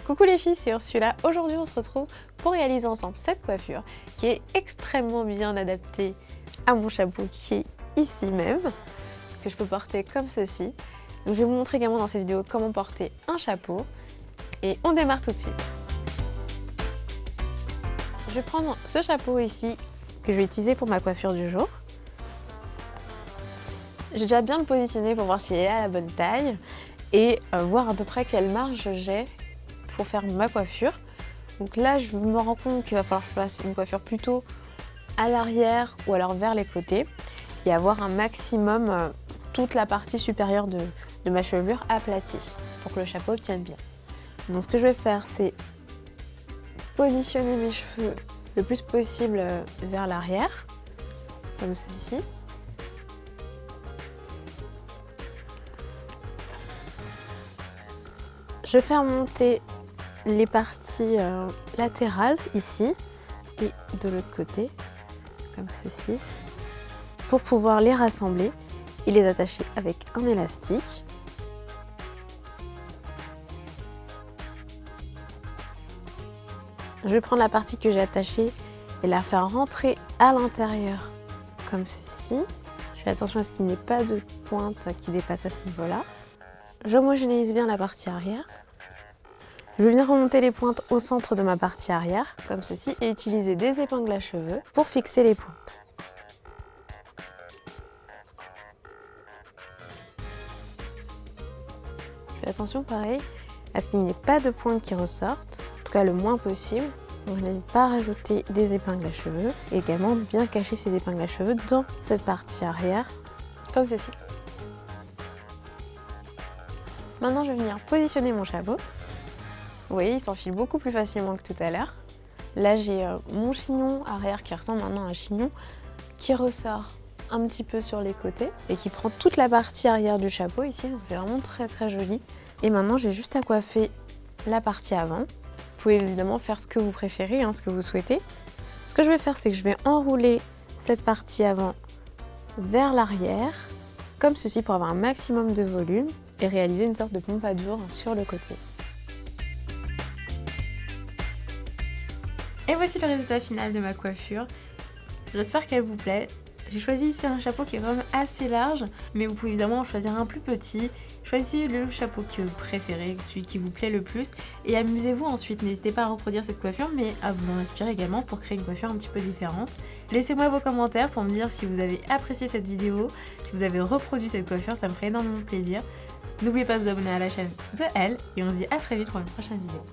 Coucou les filles, c'est Ursula. Aujourd'hui on se retrouve pour réaliser ensemble cette coiffure qui est extrêmement bien adaptée à mon chapeau qui est ici même, que je peux porter comme ceci. Donc je vais vous montrer également dans cette vidéo comment porter un chapeau et on démarre tout de suite. Je vais prendre ce chapeau ici que je vais utiliser pour ma coiffure du jour. J'ai déjà bien le positionné pour voir s'il est à la bonne taille et voir à peu près quelle marge j'ai pour faire ma coiffure. Donc là je me rends compte qu'il va falloir que je fasse une coiffure plutôt à l'arrière ou alors vers les côtés et avoir un maximum toute la partie supérieure de ma chevelure aplatie pour que le chapeau tienne bien. Donc ce que je vais faire, c'est positionner mes cheveux le plus possible vers l'arrière comme ceci. Je fais remonter les parties latérales ici et de l'autre côté comme ceci pour pouvoir les rassembler et les attacher avec un élastique. Je vais prendre la partie que j'ai attachée et la faire rentrer à l'intérieur comme ceci. Je fais attention à ce qu'il n'y ait pas de pointe qui dépasse à ce niveau-là. J'homogénéise bien la partie arrière. Je vais venir remonter les pointes au centre de ma partie arrière, comme ceci, et utiliser des épingles à cheveux pour fixer les pointes. Je fais attention pareil à ce qu'il n'y ait pas de pointes qui ressortent, en tout cas le moins possible. Donc je n'hésite pas à rajouter des épingles à cheveux et également bien cacher ces épingles à cheveux dans cette partie arrière, comme ceci. Maintenant je vais venir positionner mon chapeau. Vous voyez, il s'enfile beaucoup plus facilement que tout à l'heure. Là, j'ai mon chignon arrière qui ressemble maintenant à un chignon qui ressort un petit peu sur les côtés et qui prend toute la partie arrière du chapeau ici. Donc c'est vraiment très très joli. Et maintenant, j'ai juste à coiffer la partie avant. Vous pouvez évidemment faire ce que vous préférez, ce que vous souhaitez. Ce que je vais faire, c'est que je vais enrouler cette partie avant vers l'arrière, comme ceci pour avoir un maximum de volume et réaliser une sorte de pompadour sur le côté. Et voici le résultat final de ma coiffure. J'espère qu'elle vous plaît. J'ai choisi ici un chapeau qui est quand même assez large, mais vous pouvez évidemment en choisir un plus petit. Choisissez le chapeau que vous préférez, celui qui vous plaît le plus, et amusez-vous ensuite. N'hésitez pas à reproduire cette coiffure, mais à vous en inspirer également pour créer une coiffure un petit peu différente. Laissez-moi vos commentaires pour me dire si vous avez apprécié cette vidéo, si vous avez reproduit cette coiffure, ça me ferait énormément plaisir. N'oubliez pas de vous abonner à la chaîne de Elle, et on se dit à très vite pour une prochaine vidéo.